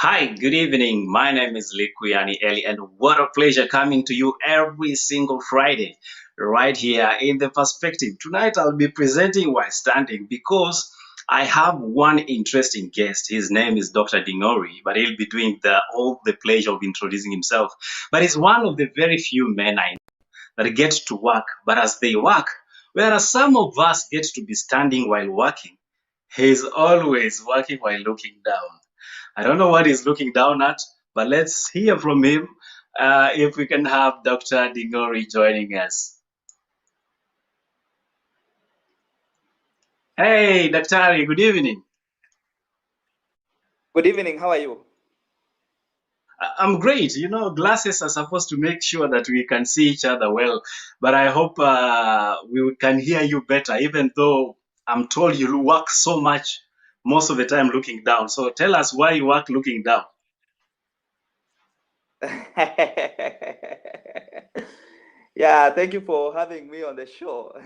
Hi, good evening. My name is Likuyani Eli, and what a pleasure coming to you every single Friday right here in The Perspective. Tonight, I'll be presenting while standing because I have one interesting guest. His name is Dr. Nding'ori, but he'll be doing all the pleasure of introducing himself. But he's one of the very few men I know that get to work, but as they work, whereas some of us get to be standing while working, he's always working while looking down. I don't know what he's looking down at, but let's hear from him if we can have Dr. Nding'ori joining us. Hey, Daktari, good evening. Good evening. How are you? I'm great. You know, glasses are supposed to make sure that we can see each other well, but I hope we can hear you better, even though I'm told you work so much most of the time looking down. So tell us why you work looking down. Yeah, thank you for having me on the show.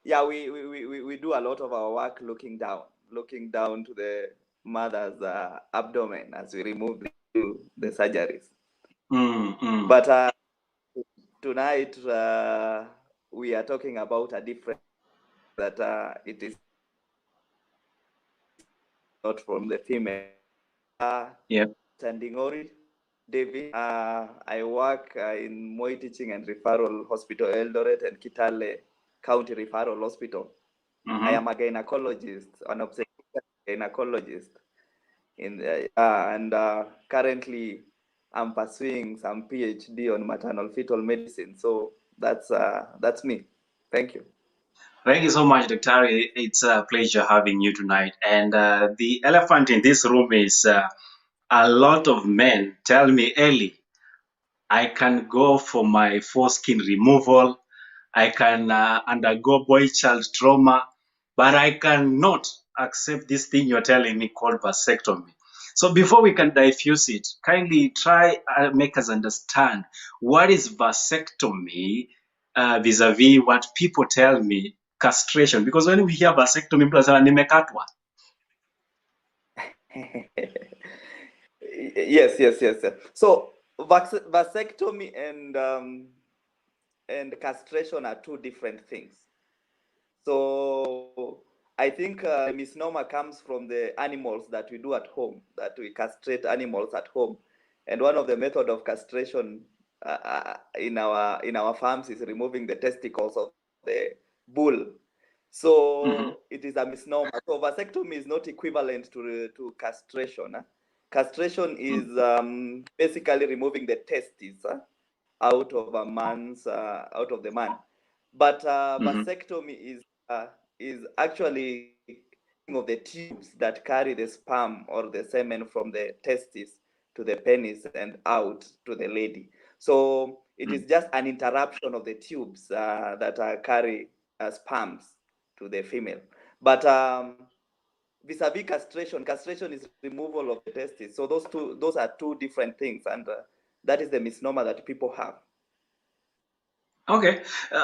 Yeah, we do a lot of our work looking down to the mother's abdomen as we remove the surgeries. Mm. But tonight we are talking about a different that it is not from the female. Yeah. Nding'ori, David. I work in Moi Teaching and Referral Hospital, Eldoret, and Kitale County Referral Hospital. I am a gynecologist, an obstetric gynecologist, and currently I'm pursuing some PhD on maternal fetal medicine. So that's me. Thank you. Thank you so much, Dr. It's a pleasure having you tonight. And the elephant in this room is a lot of men tell me, Ellie, I can go for my foreskin removal, I can undergo boy-child trauma, but I cannot accept this thing you're telling me called vasectomy. So before we can diffuse it, kindly try make us understand what is vasectomy vis-a-vis what people tell me castration. Because when we hear vasectomy, people say nimekatwa. Yes. So vasectomy and castration are two different things. So I think the misnomer comes from the animals that we do at home, that we castrate animals at home. And one of the method of castration in our farms is removing the testicles of the bull. So it is a misnomer. So vasectomy is not equivalent to castration. Castration is basically removing the testes out of the man. But vasectomy is actually of the tubes that carry the sperm or the semen from the testis to the penis and out to the lady. So it is just an interruption of the tubes that carry sperms to the female. But vis-a-vis castration is removal of the testes. So those are two different things, and that is the misnomer that people have. Okay,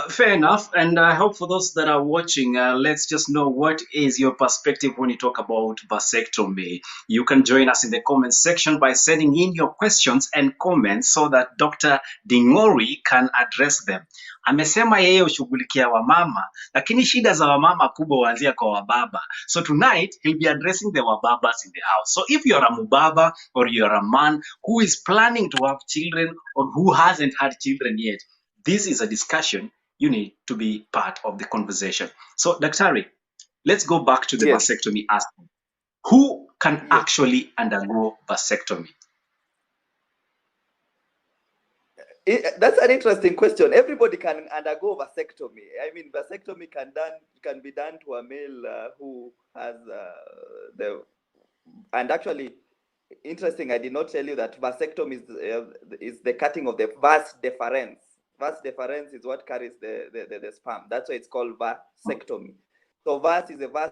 fair enough. And I hope for those that are watching, let's just know what is your perspective when you talk about vasectomy. You can join us in the comment section by sending in your questions and comments so that Dr. Nding'ori can address them. Amesema yeye hushughulikia wamama, lakini shida za wamama kubwa huanzia kwa wababa. So tonight he'll be addressing the wababas in the house. So if you're a mubaba or you're a man who is planning to have children or who hasn't had children yet, this is a discussion you need to be part of the conversation. So, Daktari, let's go back to the vasectomy aspect. Who can actually undergo vasectomy? That's an interesting question. Everybody can undergo vasectomy. I mean, vasectomy can be done to a male who has and actually, interesting. I did not tell you that vasectomy is the cutting of the vas deferens. Vas deferens is what carries the sperm. That's why it's called vasectomy. So vas is a vas,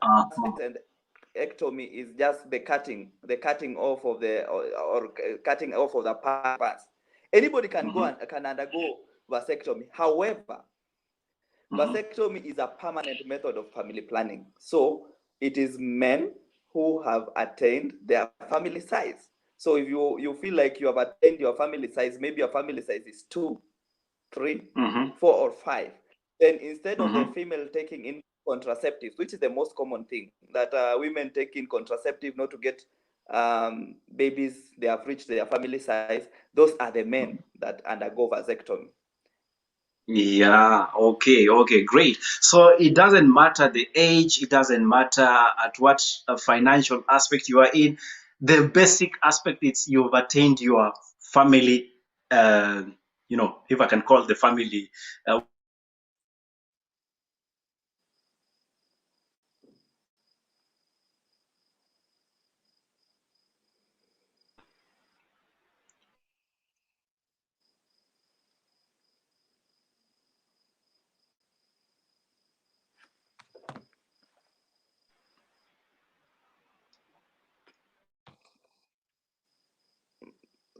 and ectomy is just the cutting off of the or cutting off of the parts. Anybody can go and can undergo vasectomy. However, vasectomy is a permanent method of family planning. So it is men who have attained their family size. So if you feel like you have attained your family size, maybe your family size is 2, 3, 4, or 5, then instead of the female taking in contraceptives, which is the most common thing that women take in contraceptive not to get babies, they have reached their family size, those are the men that undergo vasectomy. Yeah, okay, great. So it doesn't matter the age, it doesn't matter at what financial aspect you are in. The basic aspect is you've attained your family, if I can call the family.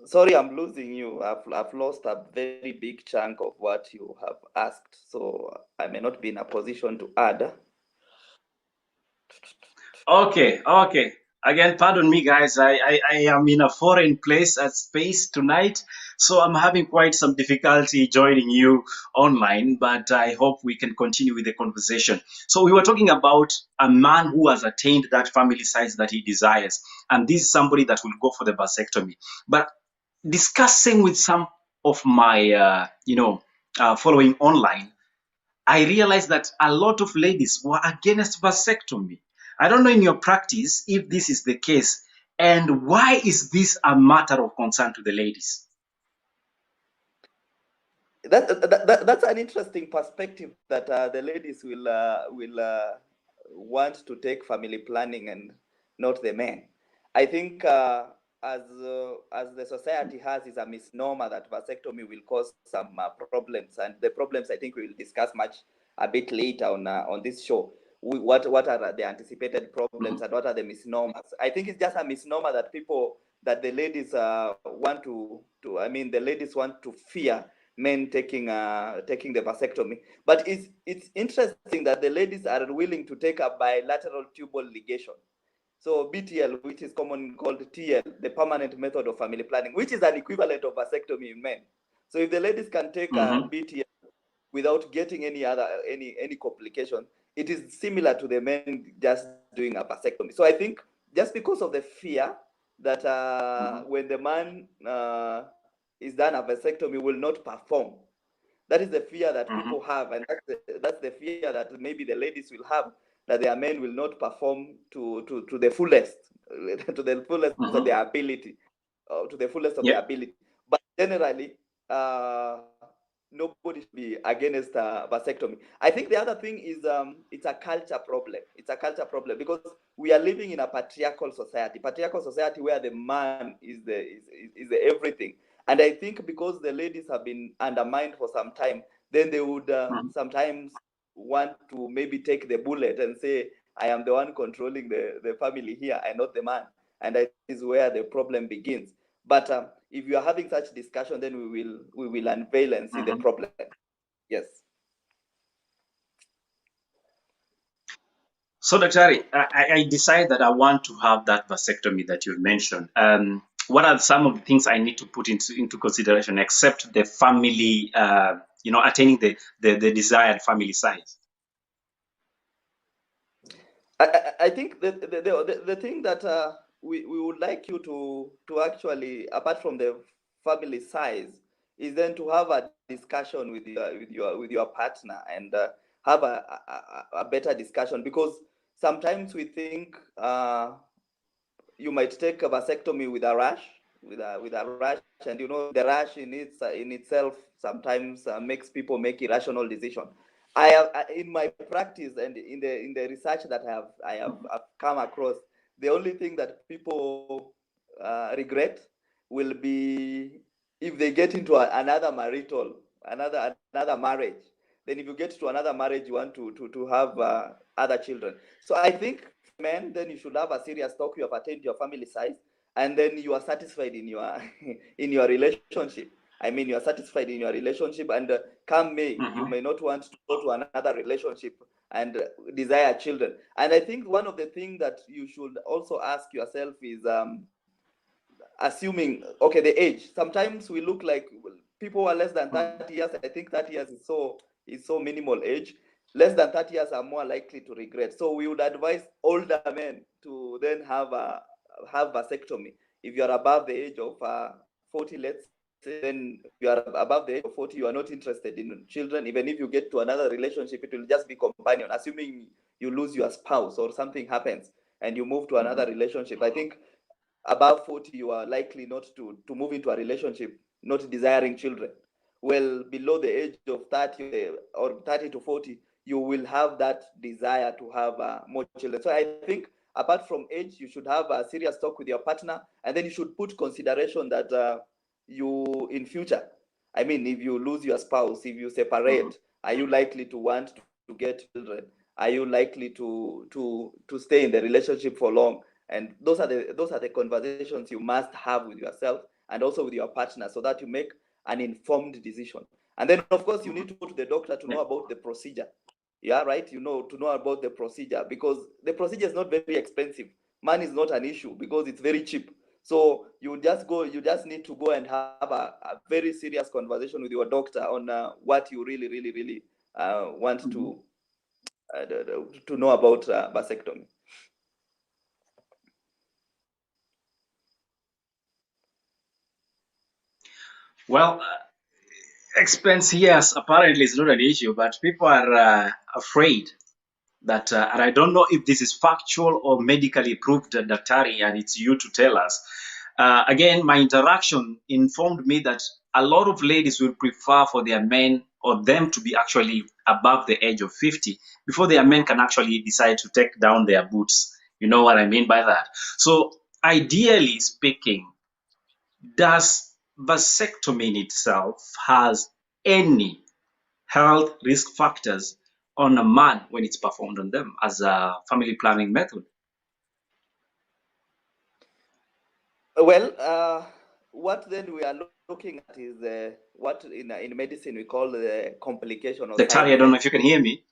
Sorry, I'm losing you. I've lost a very big chunk of what you have asked, so I may not be in a position to add. Okay. Again, pardon me, guys. I am in a foreign place at space tonight, so I'm having quite some difficulty joining you online, but I hope we can continue with the conversation. So we were talking about a man who has attained that family size that he desires, and this is somebody that will go for the vasectomy. But discussing with some of my, following online, I realized that a lot of ladies were against vasectomy. I don't know in your practice if this is the case, and why is this a matter of concern to the ladies? That's an interesting perspective that the ladies will want to take family planning and not the men. I think as the society has is a misnomer that vasectomy will cause some problems, and the problems I think we will discuss much a bit later on this show. What are the anticipated problems and what are the misnomers? I think it's just a misnomer that the ladies the ladies want to fear men taking the vasectomy. But it's interesting that the ladies are willing to take a bilateral tubal ligation. So BTL, which is commonly called TL, the permanent method of family planning, which is an equivalent of vasectomy in men. So if the ladies can take a BTL without getting any complication, it is similar to the men just doing a vasectomy. So I think just because of the fear that when the man is done a vasectomy will not perform, that is the fear that people have, and that's the fear that maybe the ladies will have, that their men will not perform to the fullest, to the fullest of their ability, to the fullest of their ability. But generally, nobody should be against vasectomy. I think the other thing is it's a culture problem. It's a culture problem because we are living in a patriarchal society where the man is the everything. And I think because the ladies have been undermined for some time, then they would sometimes want to maybe take the bullet and say, I am the one controlling the family here and not the man. And that is where the problem begins. But if you are having such discussion, then we will unveil and see the problem. Yes. So, Daktari, I decide that I want to have that vasectomy that you mentioned. What are some of the things I need to put into consideration, except the family, attaining the desired family size? I think the thing that we would like you to actually, apart from the family size, is then to have a discussion with your partner and have a better discussion, because sometimes we think you might take a vasectomy with a rash, and the rash in itself sometimes makes people make irrational decisions. In my practice and in the research that I've come across, the only thing that people regret will be if they get into another marriage. Then if you get to another marriage, you want to have other children. So I think, men, then you should have a serious talk. You have attained your family size, and then you are satisfied in your in your relationship. I mean, you are satisfied in your relationship, and come May, you may not want to go to another relationship and desire children. And I think one of the things that you should also ask yourself is assuming, okay, the age. Sometimes we look like people who are less than 30 years. I think 30 years is so minimal age. Less than 30 years are more likely to regret. So we would advise older men to then have vasectomy. If you are above the age of 40, let's say, then you are above the age of 40, you are not interested in children. Even if you get to another relationship, it will just be companion, assuming you lose your spouse or something happens and you move to another relationship. I think above 40, you are likely not to move into a relationship not desiring children. Well, below the age of 30 or 30 to 40, you will have that desire to have more children. So I think apart from age, you should have a serious talk with your partner, and then you should put consideration that you in future, I mean, if you lose your spouse, if you separate, are you likely to want to get children? Are you likely to stay in the relationship for long? And those are the conversations you must have with yourself and also with your partner, so that you make an informed decision. And then, of course, you need to go to the doctor to know about the procedure. Yeah, right. To know about the procedure, because the procedure is not very expensive. Money is not an issue because it's very cheap. So you just need to go and have a very serious conversation with your doctor on what you really want to know about vasectomy. Well, expense, yes, apparently it's not an issue, but people are afraid that, and I don't know if this is factual or medically proved, Daktari, and it's you to tell us. Again, my interaction informed me that a lot of ladies will prefer for their men or them to be actually above the age of 50 before their men can actually decide to take down their boots. You know what I mean by that? So, ideally speaking, does vasectomy in itself has any health risk factors on a man when it's performed on them as a family planning method? Well, what then we are looking at is what in medicine we call the complication or side Daktari, I don't know if effects. you can hear me.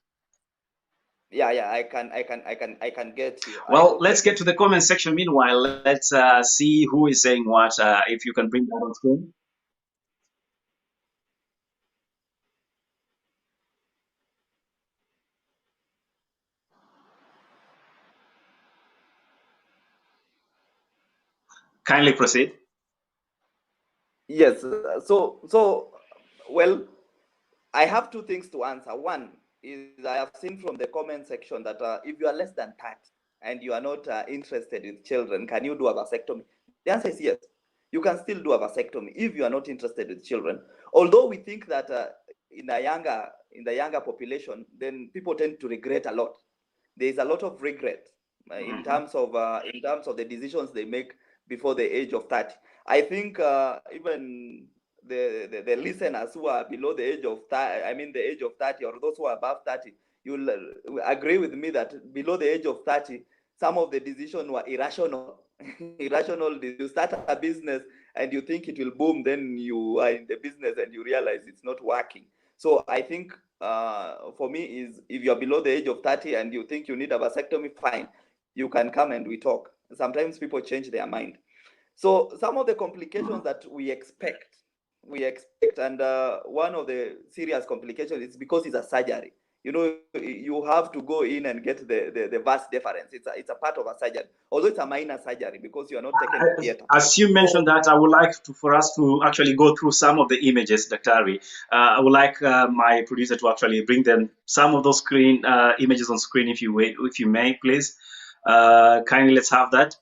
Yeah, I can get you. I Well, hope I let's get get to you. the comment section. Meanwhile, let's see who is saying what. If you can bring that on screen. Kindly proceed. Yes. So, well, I have two things to answer. One is I have seen from the comment section that if you are less than 30 and you are not interested in children, can you do a vasectomy? The answer is yes. You can still do a vasectomy if you are not interested in children. Although we think that in the younger population, then people tend to regret a lot. There is a lot of regret in terms of the decisions they make before the age of 30. I think even the listeners who are below the age of 30, I mean the age of 30, or those who are above 30, you'll agree with me that below the age of 30, some of the decisions were irrational. Irrational. You start a business and you think it will boom, then you are in the business and you realize it's not working. So I think for me is, if you're below the age of 30 and you think you need a vasectomy, fine, you can come and we talk. Sometimes people change their mind. So some of the complications that we expect, and one of the serious complications is because it's a surgery. You have to go in and get the vas deferens. It's a part of a surgery, although it's a minor surgery because you are not taken to theater. As you mentioned that, I would like for us to actually go through some of the images, Daktari. I would like my producer to actually bring them some of those screen images on screen, if you may, please. Kindly, let's have that.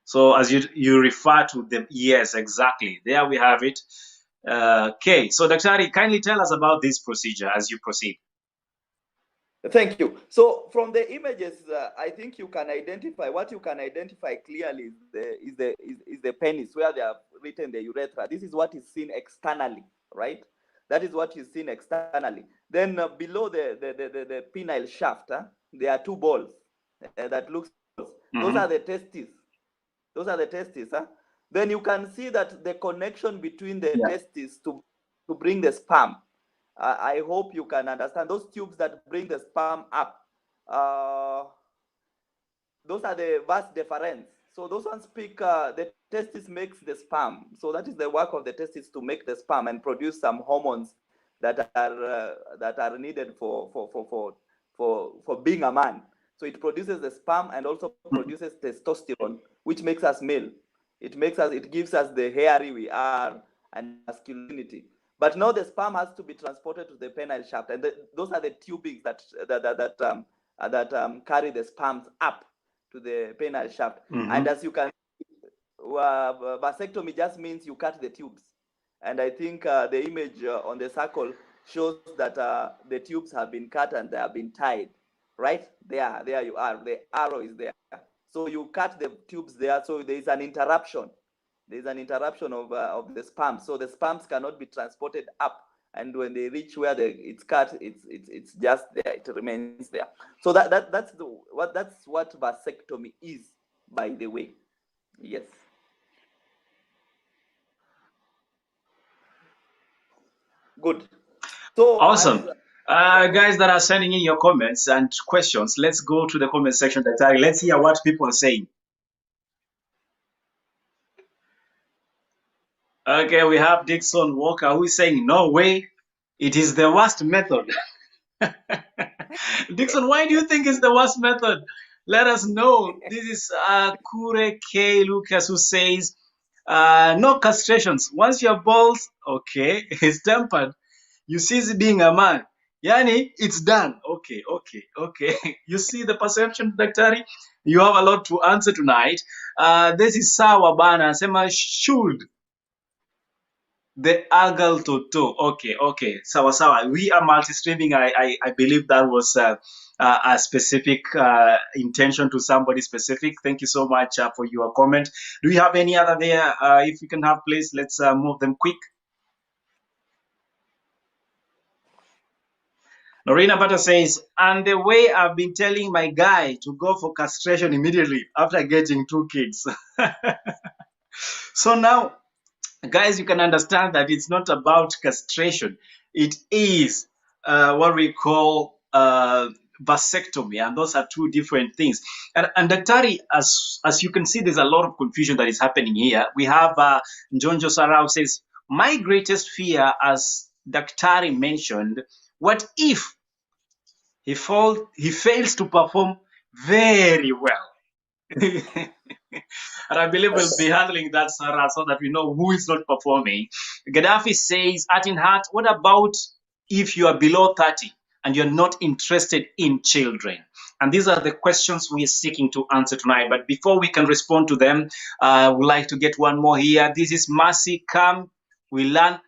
So as you refer to them, yes, exactly. There we have it. Okay, so Daktari, kindly tell us about this procedure as you proceed. Thank you. So from the images, I think you can identify, what you can identify clearly is the penis, where they have written the urethra. This is what is seen externally, right? That is what is seen externally. Then below the penile shaft, there are two balls that looks. Those are the testes. Those are the testes. Then you can see that the connection between the testes to bring the sperm. I hope you can understand those tubes that bring the sperm up. Those are the vas deferens. So those ones pick, the testis makes the sperm. So that is the work of the testis to make the sperm and produce some hormones that are needed for being a man. So it produces the sperm and also produces testosterone, which makes us male. It gives us the hairy we are and masculinity. But now the sperm has to be transported to the penile shaft, and those are the tubings that carry the sperms up to the penile shaft. And as you can vasectomy just means you cut the tubes. And I think the image on the circle shows that the tubes have been cut and they have been tied. Right? There you are. The arrow is there. So you cut the tubes there, so there is an interruption. There is an interruption of the sperm. So the sperms cannot be transported up. And when they reach where it's cut, it's just there. It remains there. So that's what vasectomy is, by the way. Yes. Good. So awesome. Guys that are sending in your comments and questions, let's go to the comment section. Let's hear what people are saying. Okay, we have Dixon Walker who is saying, no way, it is the worst method. Dixon, why do you think it's the worst method? Let us know. This is Kure K. Lucas who says, no castrations. Once your balls, okay, is tempered, you cease being a man. Yani, it's done. Okay. You see the perception, Daktari? You have a lot to answer tonight. This is Sawa Bana. Sema should the algal toto. Okay. Sawa. We are multi-streaming. I believe that was a specific intention to somebody specific. Thank you so much for your comment. Do you have any other there? If you can have, please, let's move them quick. Norina Bata says, and the way I've been telling my guy to go for castration immediately after getting 2 kids. So now, guys, you can understand that it's not about castration. It is what we call vasectomy, and those are 2 different things. And Daktari, as you can see, there's a lot of confusion that is happening here. We have Njonjo Sarau says, my greatest fear, as Daktari mentioned, what if he fails to perform very well? And I believe we'll be handling that, Sarah, so that we know who is not performing. Gaddafi says, TheArtsinHeart, what about if you are below 30 and you're not interested in children? And these are the questions we are seeking to answer tonight. But before we can respond to them, we'd like to get one more here. This is Mercy. Come, we learn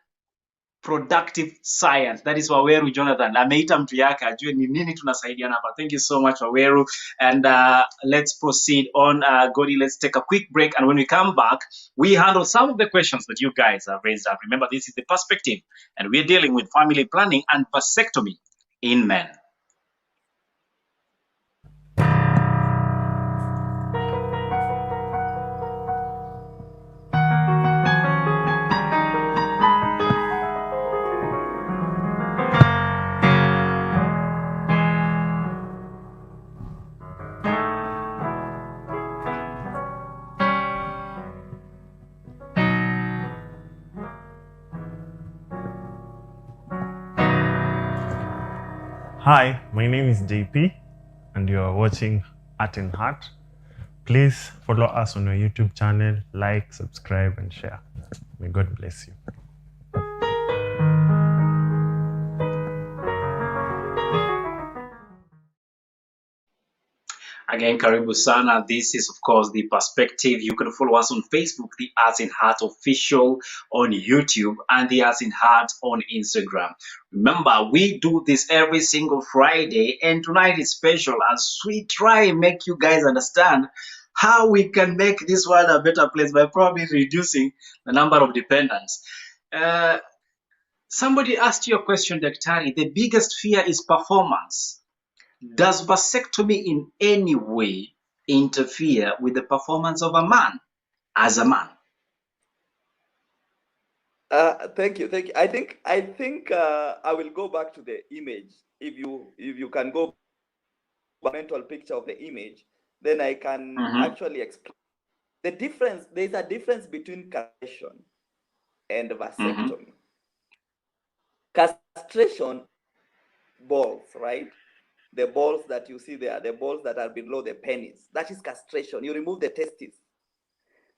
productive science. That is Waweru Jonathan. Ameita mtu yake ajue ni nini tunasaidiana hapa. Thank you so much, Waweru. And let's proceed on. Godi, let's take a quick break. And when we come back, we handle some of the questions that you guys have raised up. Remember, this is The Perspective, and we're dealing with family planning and vasectomy in men. Hi, my name is JP and you are watching TheArtsinHeart. Please follow us on our YouTube channel, like, subscribe and share. May God bless you. Again, karibu sana. This is, of course, The Perspective. You can follow us on Facebook, The TheArtsinHeart Official, on YouTube, and The TheArtsinHeart on Instagram. Remember, we do this every single Friday, and tonight is special as we try and make you guys understand how we can make this world a better place by probably reducing the number of dependents. Somebody asked you a question, Daktari. The biggest fear is performance. Does vasectomy in any way interfere with the performance of a man as a man? Thank you, thank you. I think I will go back to the image. If you can go back to the mental picture of the image, then I can actually explain the difference. There's a difference between castration and vasectomy. Castration, balls, right? The balls that you see there, the balls that are below the penis, that is castration. You remove the testes.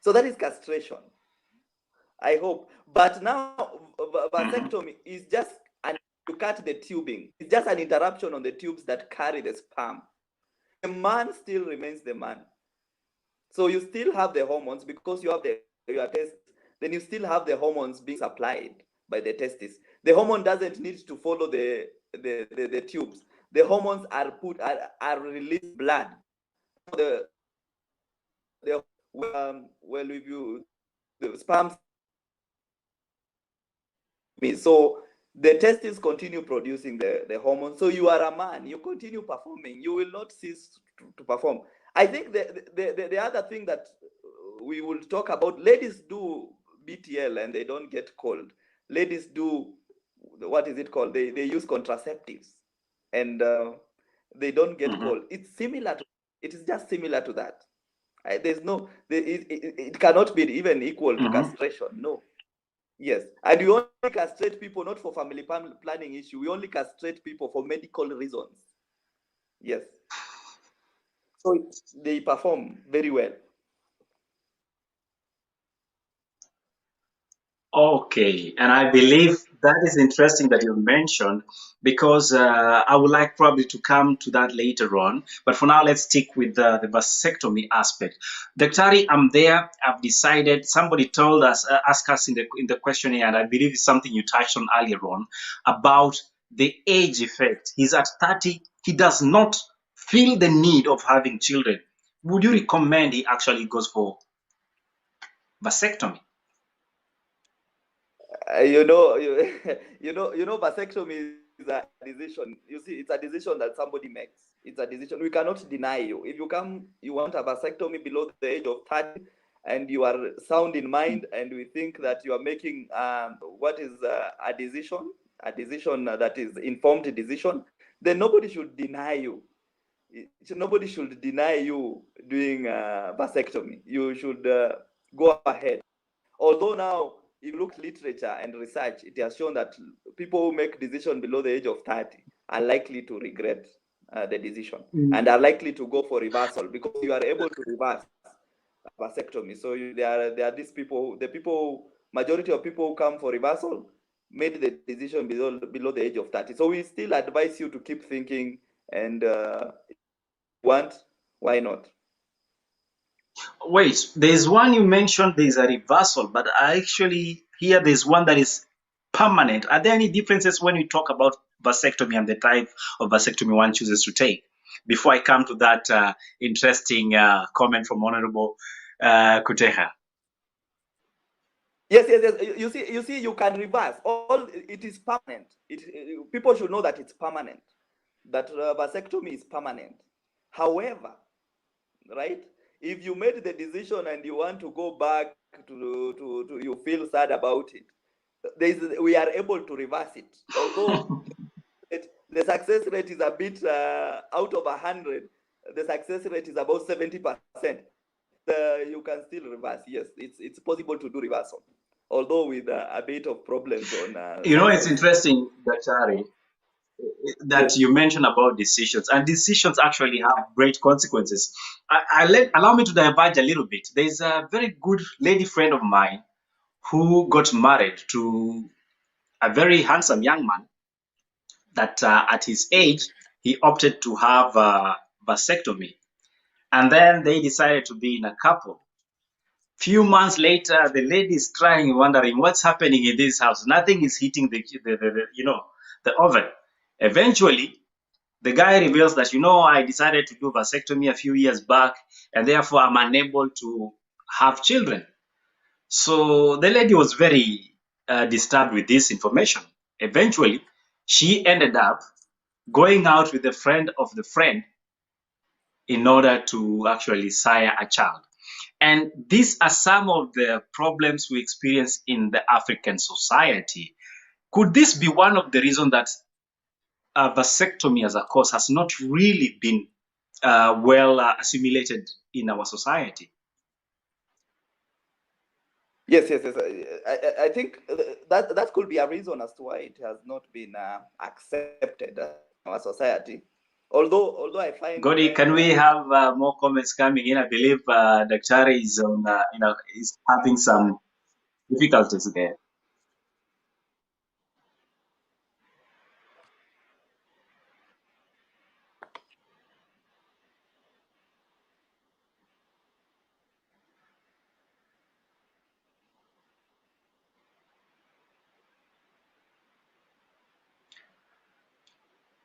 So that is castration, I hope. But now vasectomy is just you cut the tubing. It's just an interruption on the tubes that carry the sperm. The man still remains the man. So you still have the hormones because you have your testes. Then you still have the hormones being supplied by the testes. The hormone doesn't need to follow the tubes. The hormones are released blood. Well, if you the sperm, so the testes continue producing the hormone. So you are a man. You continue performing. You will not cease to perform. I think the other thing that we will talk about, ladies do BTL and they don't get cold. Ladies do, what is it called? They use contraceptives and they don't get cold. It's similar to, it is just similar to that. There's no, it cannot be even equal to castration. No. Yes, and we only castrate people not for family planning issue. We only castrate people for medical reasons. Yes. So they perform very well. Okay, and I believe that is interesting that you mentioned because I would like probably to come to that later on. But for now, let's stick with the vasectomy aspect. Daktari, I'm there. I've decided. Somebody told us, asked us in the questionnaire, and I believe it's something you touched on earlier on about the age effect. He's at 30. He does not feel the need of having children. Would you recommend he actually goes for vasectomy? You know, vasectomy is a decision. You see, it's a decision that somebody makes. It's a decision. We cannot deny you. If you want a vasectomy below the age of 30, and you are sound in mind, and we think that you are making what is a decision that is informed decision, then nobody should deny you. Nobody should deny you doing vasectomy. You should go ahead. Although now, if you look at literature and research, it has shown that people who make decision below the age of 30 are likely to regret the decision and are likely to go for reversal because you are able to reverse vasectomy. So there are these people, majority of people who come for reversal made the decision below the age of 30. So we still advise you to keep thinking and want, why not? Wait, there's one you mentioned, there's a reversal, but I actually hear there's one that is permanent. Are there any differences when you talk about vasectomy and the type of vasectomy one chooses to take? Before I come to that interesting comment from Honorable Kuteha. Yes. You see, you can reverse. It is permanent. People should know that it's permanent. That vasectomy is permanent. However, right? If you made the decision and you want to go back to you feel sad about it, we are able to reverse it. Although the success rate is a bit out of 100, the success rate is about 70%. You can still reverse. Yes, it's possible to do reversal, although with a bit of problems on. It's interesting, Daktari, that Yes. you mentioned about decisions, and decisions actually have great consequences. Allow me to diverge a little bit. There's a very good lady friend of mine who got married to a very handsome young man that at his age, he opted to have a vasectomy. And then they decided to be in a couple. Few months later, the lady is crying, wondering what's happening in this house. Nothing is hitting the oven. Eventually, the guy reveals that, I decided to do vasectomy a few years back, and therefore I'm unable to have children. So the lady was very disturbed with this information. Eventually, she ended up going out with a friend of the friend in order to actually sire a child. And these are some of the problems we experience in the African society. Could this be one of the reasons that vasectomy as a cause has not really been well assimilated in our society? Yes. I think that could be a reason as to why it has not been accepted in our society. Although I find Godi, can we have more comments coming in? I believe Dr. is on, is having some difficulties there.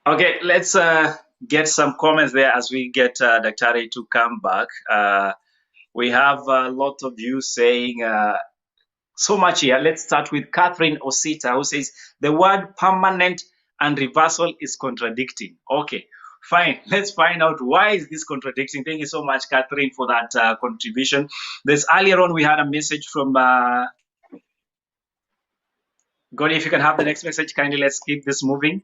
Okay, let's get some comments there as we get Dr. to come back. We have a lot of you saying so much here. Let's start with Catherine Osita, who says the word permanent and reversal is contradicting. Okay, fine. Let's find out why is this contradicting. Thank you so much, Catherine, for that contribution. This earlier on, we had a message from Godi. If you can have the next message, kindly let's keep this moving.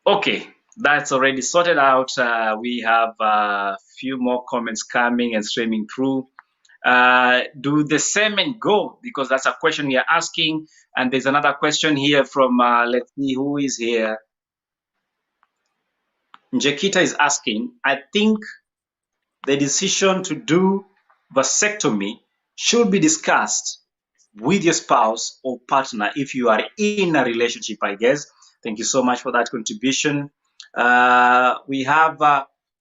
Okay, that's already sorted out. We have a few more comments coming and streaming through. Do the semen go? Because that's a question we are asking. And there's another question here from, let's see who is here. Njekita is asking, I think the decision to do vasectomy should be discussed with your spouse or partner if you are in a relationship, I guess. Thank you so much for that contribution. We have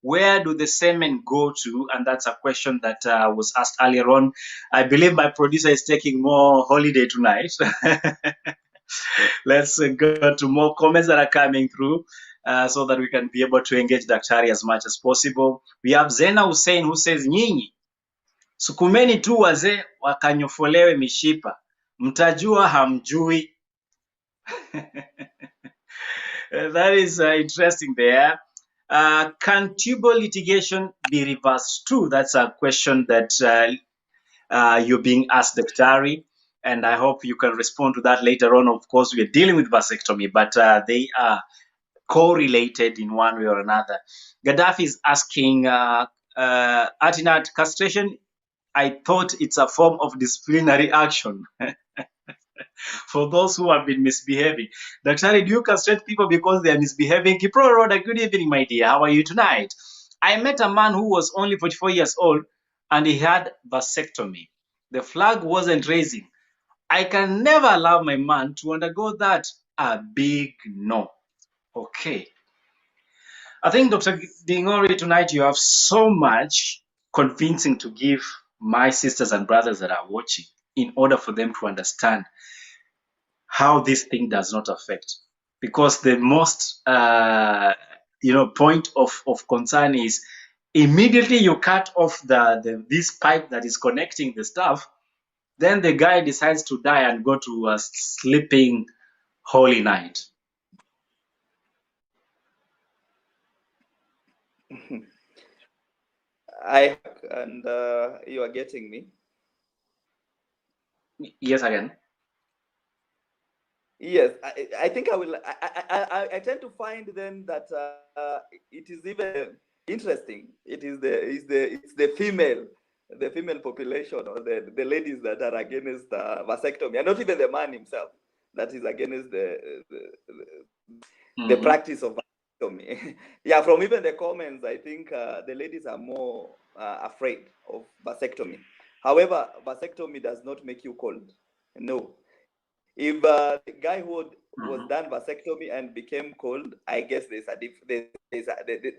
where do the semen go to? And that's a question that was asked earlier on. I believe my producer is taking more holiday tonight. Let's go to more comments that are coming through so that we can be able to engage Daktari as much as possible. We have Zena Hussein who says, nyinyi sukumeni tu wazee wakanyofolewe mishipa, mtajua hamjui. That is interesting there. Can tubal litigation be reversed too? That's a question that you're being asked, Daktari, and I hope you can respond to that later on. Of course, we are dealing with vasectomy, but they are correlated in one way or another. Gaddafi is asking, Atinat, castration, I thought it's a form of disciplinary action. For those who have been misbehaving. Daktari, do you castrate people because they are misbehaving? Kipro Roda, good evening, my dear. How are you tonight? I met a man who was only 44 years old and he had vasectomy. The flag wasn't raising. I can never allow my man to undergo that. A big no. Okay. I think, Dr. Nding'ori, tonight you have so much convincing to give my sisters and brothers that are watching in order for them to understand how this thing does not affect. Because the most, point of concern is immediately you cut off this pipe that is connecting the stuff, then the guy decides to die and go to a sleeping holy night. And you are getting me? Yes, again. Yes, I think I will. I tend to find then that it is even interesting. It's the female population or the ladies that are against vasectomy, and not even the man himself that is against the practice of vasectomy. Yeah, from even the comments, I think the ladies are more afraid of vasectomy. However, vasectomy does not make you cold. No. If the guy who was done vasectomy and became cold, I guess there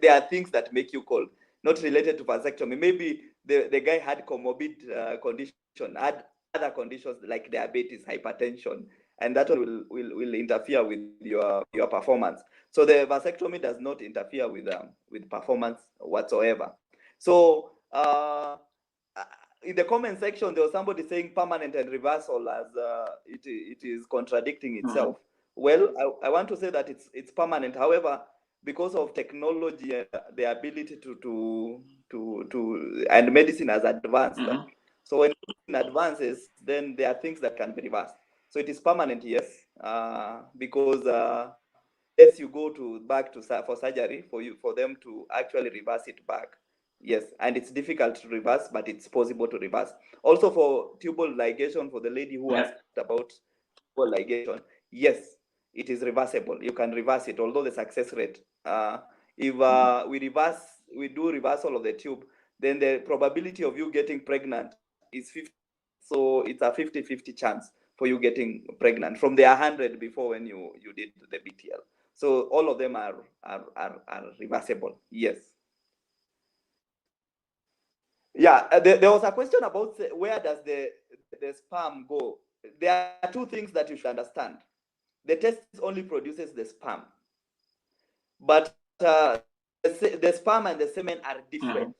are things that make you cold, not related to vasectomy. Maybe the guy had comorbid condition, had other conditions like diabetes, hypertension, and that will interfere with your performance. So the vasectomy does not interfere with performance whatsoever. So in the comment section, there was somebody saying permanent and reversal as it is contradicting itself. Well, I want to say that it's permanent. However, because of technology and the ability to and medicine has advanced. So when medicine advances, then there are things that can be reversed. So it is permanent, yes, because yes, you go back for surgery for them to actually reverse it back. Yes, and it's difficult to reverse, but it's possible to reverse. Also for tubal ligation, for the lady who asked about tubal ligation, yes, it is reversible. You can reverse it, although the success rate, if we do reversal of the tube, then the probability of you getting pregnant is 50. So it's a 50-50 chance for you getting pregnant from the 100 before when you did the BTL. So all of them are reversible. Yes. Yeah. There was a question about where does the sperm go. There are two things that you should understand. The testis only produces the sperm, but the sperm and the semen are different,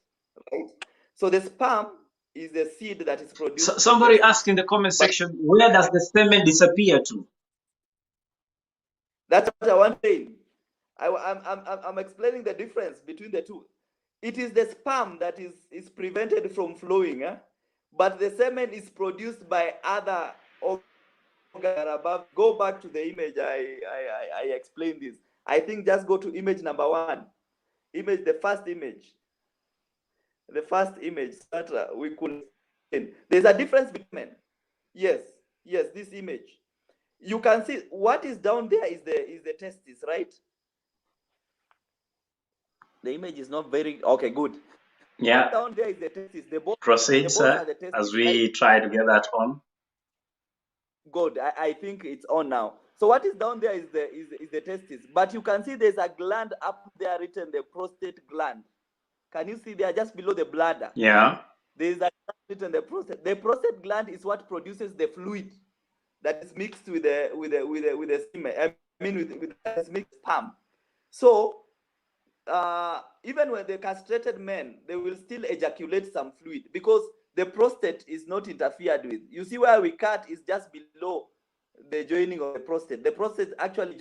right? So the sperm is the seed that is produced. Somebody asked in the comment section, where does the semen disappear to? That's what I want to say. I'm explaining the difference between the two. It is the sperm that is prevented from flowing, but the semen is produced by other organs above. Go back to the image. I explained this. I think just go to image number 1. The first image. The first image that we could. There's a difference between. Yes, this image. You can see what is down there is the testis, right? The image is not very okay. Good. Yeah. Down there is the testis. Proceed, sir, as we try to get that on. Good. I think it's on now. So what is down there is the testis. But you can see there's a gland up there written, the prostate gland. Can you see there just below the bladder? Yeah. There's a gland written, the prostate. The prostate gland is what produces the fluid that is mixed with the semen. I mean with the mixed sperm. So even when the castrated men, they will still ejaculate some fluid because the prostate is not interfered with. You see where we cut is just below the joining of the prostate. The prostate actually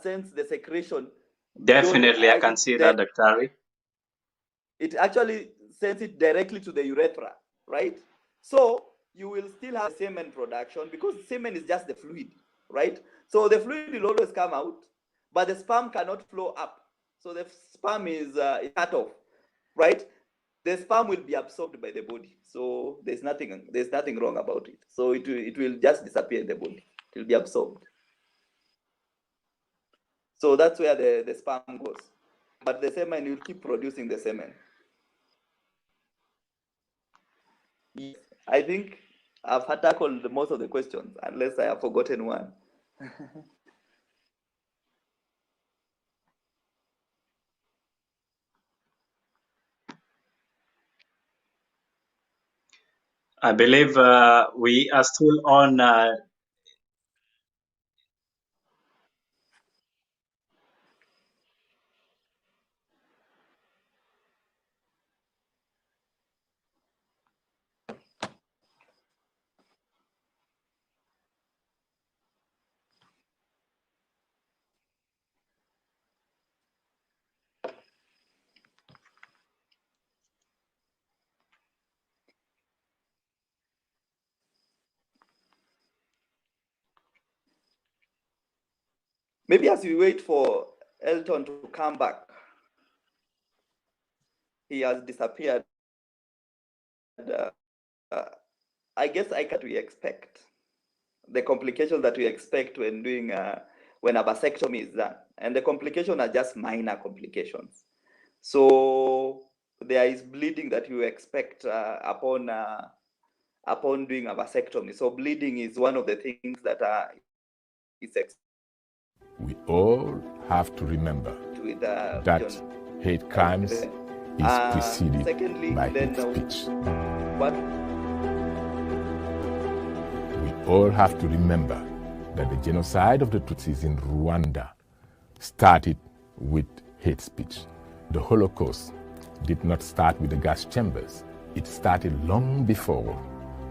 sends the secretion. Definitely, I can see that, Dr. It actually sends it directly to the urethra, right? So you will still have semen production because semen is just the fluid, right? So the fluid will always come out, but the sperm cannot flow up. So the sperm is cut off, right? The sperm will be absorbed by the body. So there's nothing wrong about it. So it will just disappear in the body. It will be absorbed. So that's where the sperm goes. But the semen will keep producing the semen. Yes, I think I've tackled most of the questions, unless I have forgotten one. I believe we are still on. Maybe as we wait for Elton to come back, he has disappeared. I guess we expect the complications that we expect when doing when a vasectomy is done, and the complications are just minor complications. So there is bleeding that you expect upon doing a vasectomy. So bleeding is one of the things that is expected. We all have to remember that hate crimes is preceded by hate speech. We all have to remember that the genocide of the Tutsis in Rwanda started with hate speech. The Holocaust did not start with the gas chambers. It started long before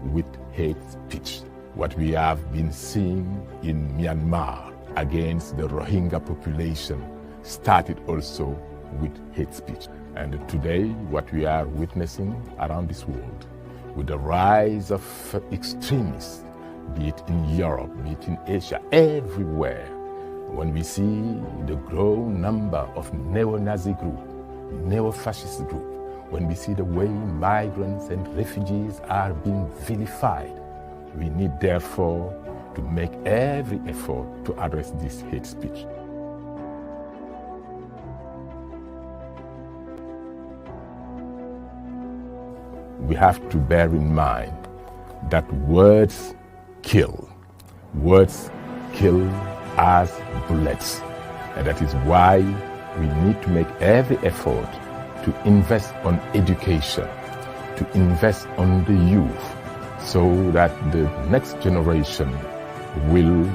with hate speech. What we have been seeing in Myanmar against the Rohingya population started also with hate speech. And today, what we are witnessing around this world, with the rise of extremists, be it in Europe, be it in Asia, everywhere, when we see the growing number of neo-Nazi group, neo-fascist group, when we see the way migrants and refugees are being vilified, we need therefore to make every effort to address this hate speech. We have to bear in mind that words kill. Words kill as bullets. And that is why we need to make every effort to invest on education, to invest on the youth, so that the next generation will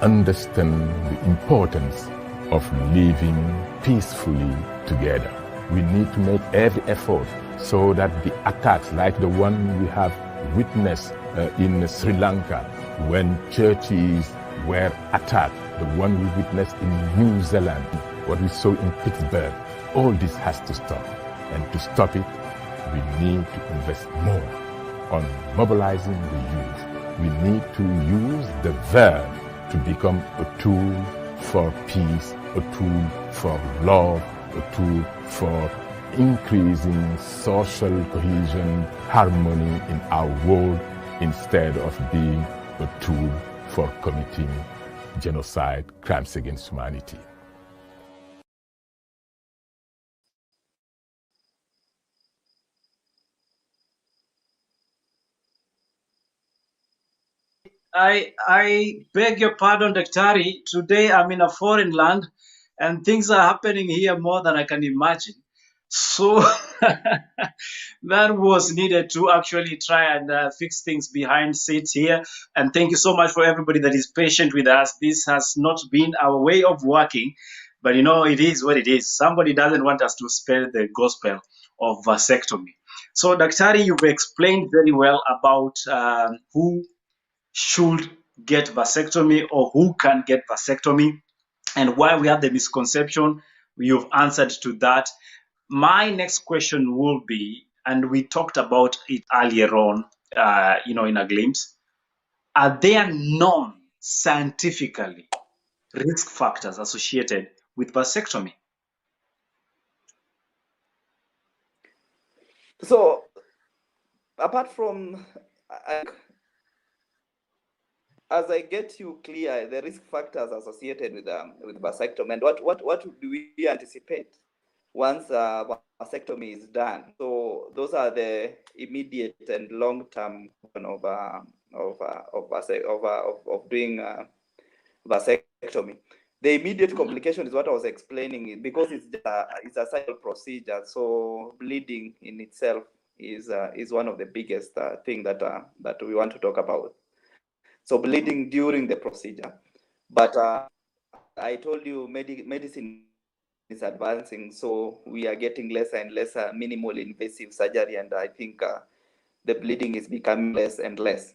understand the importance of living peacefully together. We need to make every effort so that the attacks like the one we have witnessed in Sri Lanka, when churches were attacked, the one we witnessed in New Zealand, what we saw in Pittsburgh, all this has to stop. And to stop it, we need to invest more on mobilizing the youth. We need to use the verb to become a tool for peace, a tool for love, a tool for increasing social cohesion, harmony in our world, instead of being a tool for committing genocide, crimes against humanity. I beg your pardon, Daktari. Today I'm in a foreign land and things are happening here more than I can imagine. So that was needed to actually try and fix things behind seats here. And thank you so much for everybody that is patient with us. This has not been our way of working, but you know, it is what it is. Somebody doesn't want us to spell the gospel of vasectomy. So, Daktari, you've explained very well about who should get vasectomy or who can get vasectomy and why we have the misconception. You've answered to that. My next question will be, and we talked about it earlier on, in a glimpse, are there known scientifically risk factors associated with vasectomy? So, apart from, as I get you clear, the risk factors associated with vasectomy, and what do we anticipate once vasectomy is done? So those are the immediate and long-term of doing vasectomy. The immediate complication is what I was explaining, because it's a cycle procedure. So bleeding in itself is one of the biggest thing that we want to talk about. So bleeding during the procedure. But I told you medicine is advancing, so we are getting less and less minimal invasive surgery, and I think the bleeding is becoming less and less.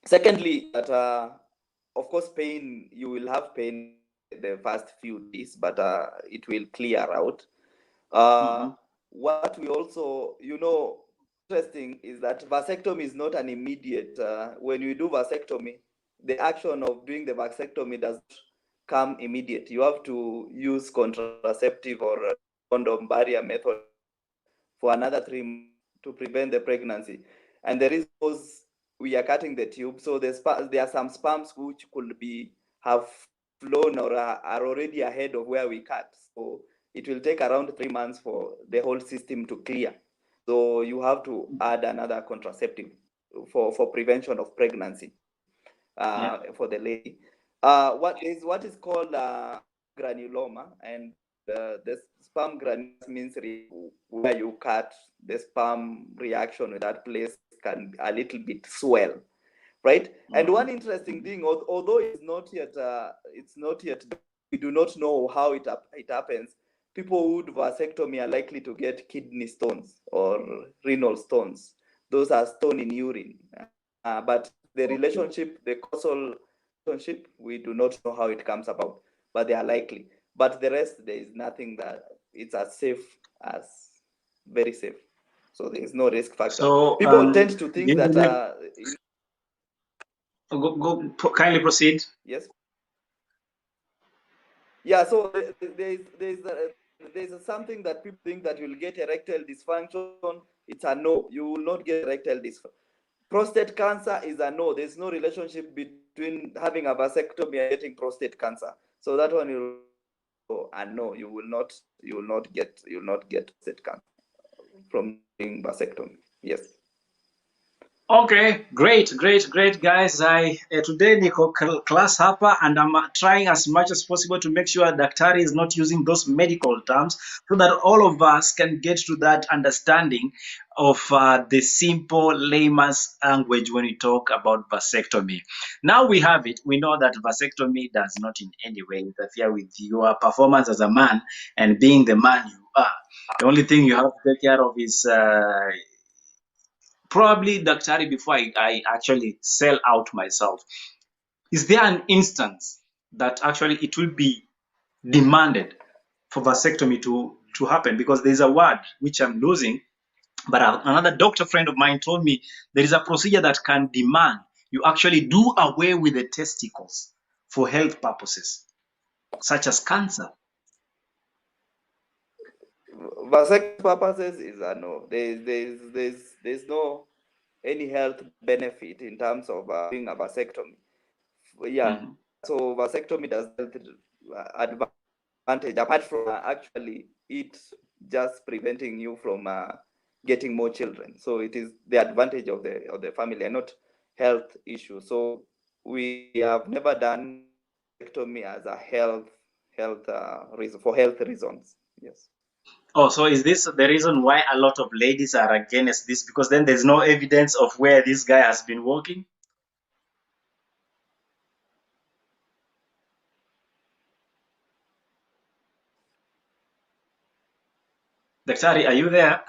Secondly, that of course pain, you will have pain the first few days, but it will clear out. What we also, interesting is that vasectomy is not an immediate. When you do vasectomy, the action of doing the vasectomy does not come immediate. You have to use contraceptive or condom barrier method for another 3 months to prevent the pregnancy. And there is those, we are cutting the tube, so there are some sperms which could have flown or are already ahead of where we cut. So it will take around 3 months for the whole system to clear. So you have to add another contraceptive for prevention of pregnancy for the lady. What is called granuloma, and the sperm granules means where you cut, the sperm reaction with that place can a little bit swell, right? And one interesting thing, although it's not yet, we do not know how it happens. People who do vasectomy are likely to get kidney stones or renal stones. Those are stone in urine. But the relationship, the causal relationship, we do not know how it comes about, but they are likely. but the rest, there is nothing that it's as safe as very safe. So there is no risk factor. So people tend to think that kindly proceed. yes. Yeah, so there's something that people think that you'll get erectile dysfunction. It's a no. You will not get erectile dysfunction. Prostate cancer is a no. There's no relationship between having a vasectomy and getting prostate cancer. So that one no, you will not get prostate cancer from doing vasectomy. Yes. Okay, great, guys. Today niko class hapa, and I'm trying as much as possible to make sure Daktari is not using those medical terms, so that all of us can get to that understanding of the simple layman's language when we talk about vasectomy. Now we have it. We know that vasectomy does not in any way interfere with your performance as a man, and being the man you are. The only thing you have to take care of is probably Daktari, before I actually sell out myself, is there an instance that actually it will be demanded for vasectomy to happen? Because there's a word which I'm losing, but another doctor friend of mine told me there is a procedure that can demand you actually do away with the testicles for health purposes, such as cancer. Vasectomy purposes is a no. There's no any health benefit in terms of doing a vasectomy. Yeah. So vasectomy does advantage apart from actually it just preventing you from getting more children. So it is the advantage of the family and not health issue. So we have never done vasectomy as a health reason, for health reasons. Yes. Oh, so is this the reason why a lot of ladies are against this? Because then there's no evidence of where this guy has been working? Daktari, are you there?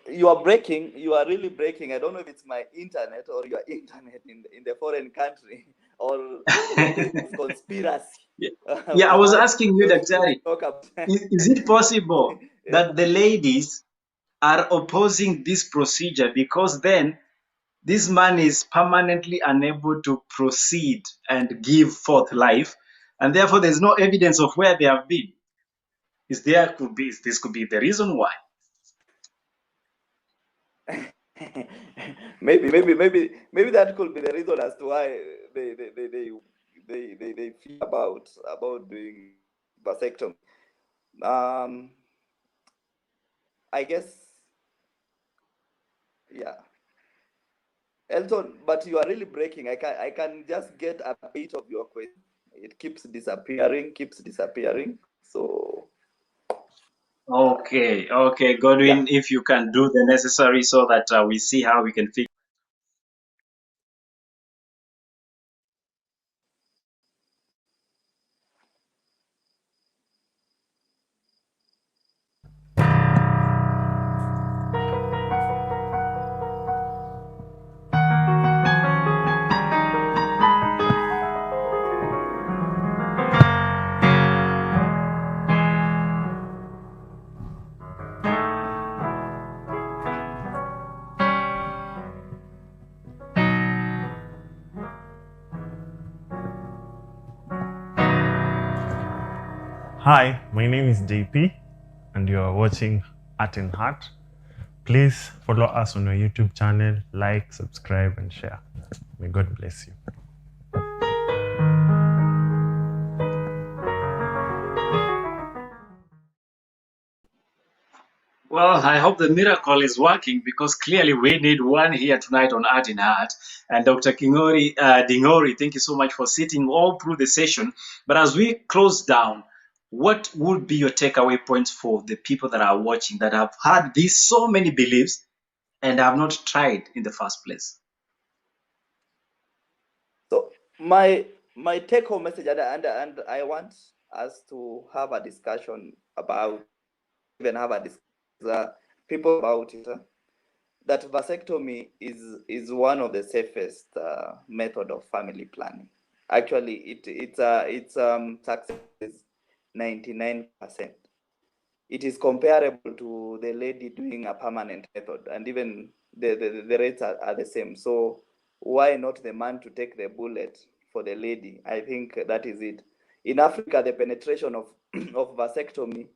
You are breaking. You are really breaking. I don't know if it's my internet or your internet in the foreign country, or there's conspiracy. Yeah, I was asking you, Daktari, is it possible that the ladies are opposing this procedure because then this man is permanently unable to proceed and give forth life, and therefore there's no evidence of where they have been? This could be the reason why? maybe that could be the reason as to why they feel about doing vasectomy. I guess, yeah. Elton, but you are really breaking. I can just get a bit of your question. It keeps disappearing. So Okay, Godwin, yeah. If you can do the necessary so that we see how we can fix. Hi, my name is JP and you are watching TheArtsinHeart. Please follow us on our YouTube channel, like, subscribe and share. May God bless you. Well, I hope the miracle is working, because clearly we need one here tonight on TheArtsinHeart. And Dr. Nding'ori, thank you so much for sitting all through the session. But as we close down, what would be your takeaway points for the people that are watching that have had these so many beliefs and have not tried in the first place? So my take-home message, and I want us to have a discussion about, people about it, that vasectomy is one of the safest method of family planning. actually it's success is 99%. It is comparable to the lady doing a permanent method, and even the rates are the same. So why not the man to take the bullet for the lady? I think that is it. In Africa, the penetration of of vasectomy,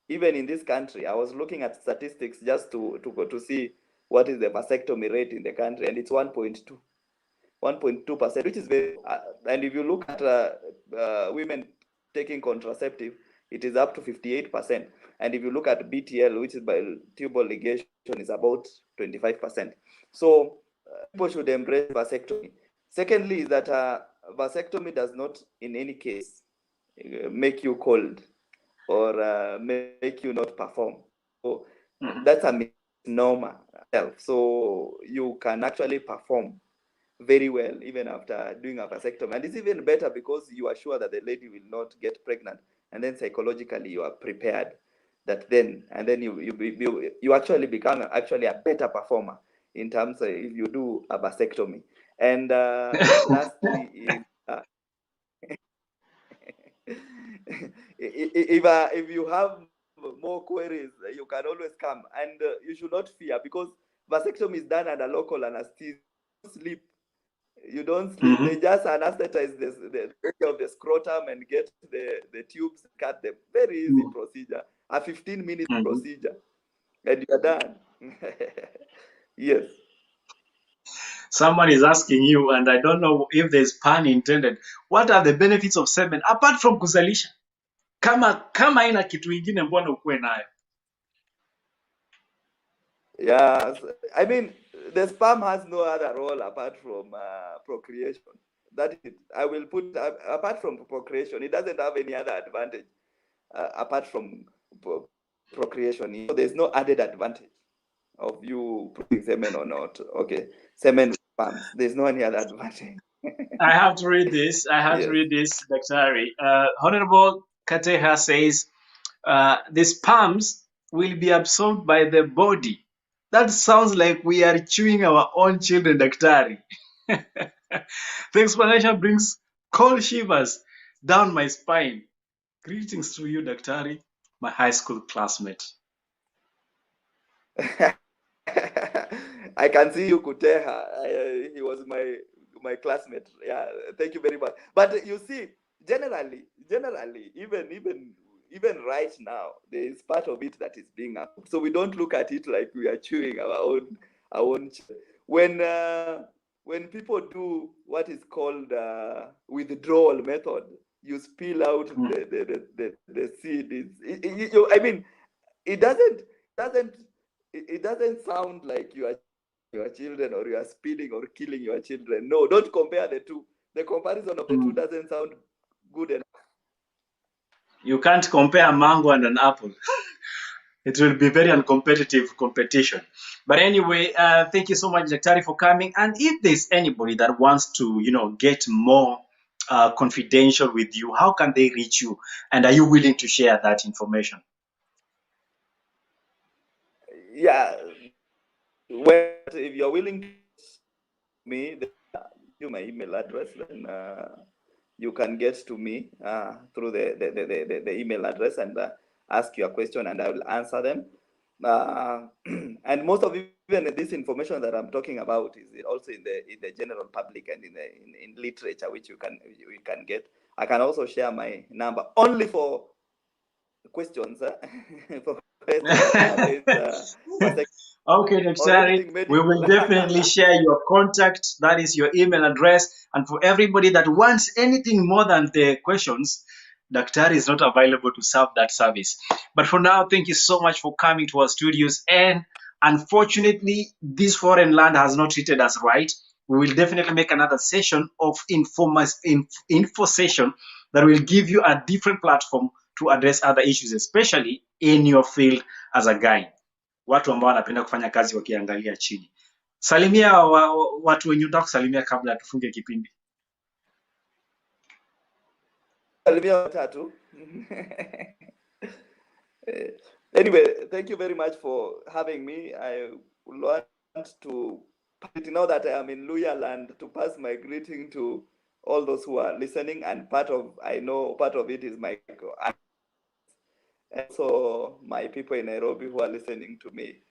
even in this country, I was looking at statistics just to see what is the vasectomy rate in the country, and it's 1.2%, which is very. And if you look at women taking contraceptive, it is up to 58%. And if you look at BTL, which is by tubal ligation, is about 25%. So people should embrace vasectomy. Secondly, is that vasectomy does not, in any case, make you cold or make you not perform. So that's a misnomer. So you can actually perform very well even after doing a vasectomy, and it's even better because you are sure that the lady will not get pregnant, and then psychologically you are prepared that then, and then you actually become actually a better performer in terms of if you do a vasectomy. And lastly is if you have more queries, you can always come, and you should not fear, because vasectomy is done under local anesthesia. Sleep. You don't sleep. They just anesthetize the area of the scrotum and get the tubes, cut them. Very easy procedure. A 15-minute procedure. And you're done. Yes. Someone is asking you, and I don't know if there's pun intended, what are the benefits of semen apart from kuzalisha? Kama ina kitu ingine mbona ukuwe nayo? Yeah, I mean, the sperm has no other role apart from procreation. That is, I will put apart from procreation, it doesn't have any other advantage apart from procreation. So there's no added advantage of you putting semen or not. Okay, semen sperms. There's no any other advantage. I have to read this. To read this, Daktari. Honorable Kateha says the sperms will be absorbed by the body. That sounds like we are chewing our own children, Daktari. The explanation brings cold shivers down my spine. Greetings to you, Daktari, my high school classmate. I can see you, Kuteha. He was my classmate. Yeah, thank you very much. But you see, generally, even right now, there is part of it that is being up. So we don't look at it like we are chewing our own. When people do what is called withdrawal method, you spill out the seed. I mean, it doesn't sound like you are your children or you are spilling or killing your children. No, don't compare the two. The comparison of the two doesn't sound good enough. You can't compare a mango and an apple. It will be very uncompetitive competition. But anyway, thank you so much, Daktari, for coming. And if there's anybody that wants to, get more confidential with you, how can they reach you? And are you willing to share that information? Yeah. Well, if you're willing to me, then you my email address, then you can get to me through the email address and ask your question, and I will answer them. And most of even this information that I'm talking about is also in the general public and in literature, which you can get. I can also share my number only for questions. For questions. Okay, Daktari, we will definitely share your contact. That is your email address. And for everybody that wants anything more than the questions, Daktari is not available to serve that service. But for now, thank you so much for coming to our studios. And unfortunately, this foreign land has not treated us right. We will definitely make another session of info session that will give you a different platform to address other issues, especially in your field as a gyne. Watu ambao wanapenda kufanya kazi wakiangalia chini. Salimia watu wenye unataka kusalimia kabla tufunge kipindi. Salimia watatu. Anyway, thank you very much for having me. I want to, now that I am in Luya land, to pass my greeting to all those who are listening, and I know part of it is my and so my people in Nairobi who are listening to me.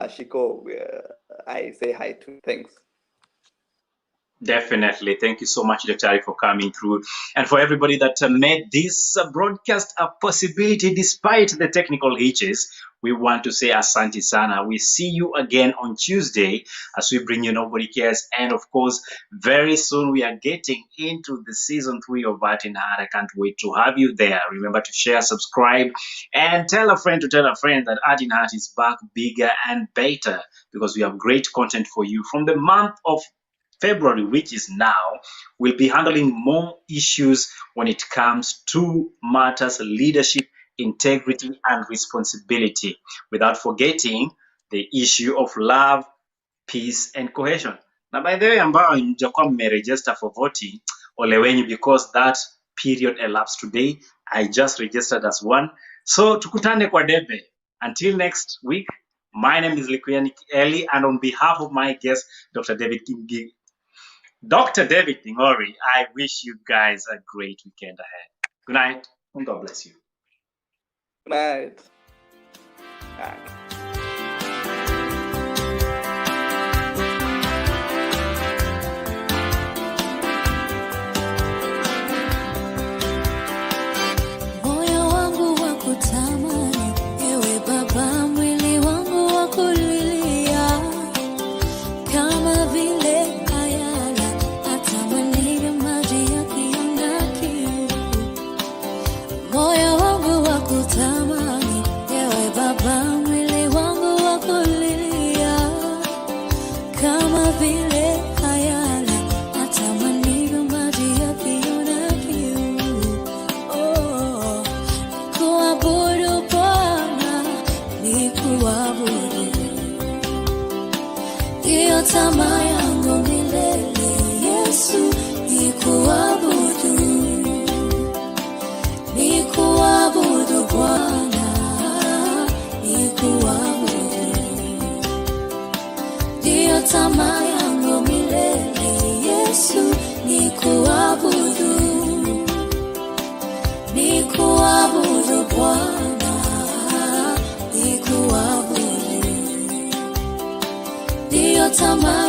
Ashiko, I say hi to. Thanks. Definitely. Thank you so much, Dr. for coming through. And for everybody that made this broadcast a possibility despite the technical hitches, we want to say asante sana. We see you again on Tuesday as we bring you Nobody Cares. And of course, very soon we are getting into the season 3 of Art in Heart. I can't wait to have you there. Remember to share, subscribe, and tell a friend to tell a friend that Art in Heart is back bigger and better, because we have great content for you. From the month of February, which is now, we'll be handling more issues when it comes to matters leadership, integrity, and responsibility, without forgetting the issue of love, peace, and cohesion. Now, by the way, ambao mjakuwa mmeregister for voting, ole wenyu, because that period elapsed today. I just registered as one. So tukutane kwa debe. Until next week, my name is Likuyani Eli, and on behalf of my guest, Dr. David Nding'ori, I wish you guys a great weekend ahead. Good night, and God bless you. Good night. Bye. Tamaa yangu milele, Yesu, nikuabudu Bwana, nikuabudu. Ndiyo tamaa yangu milele, Yesu, nikuabudu Bwana, nikuabudu. Ndiyo tamaa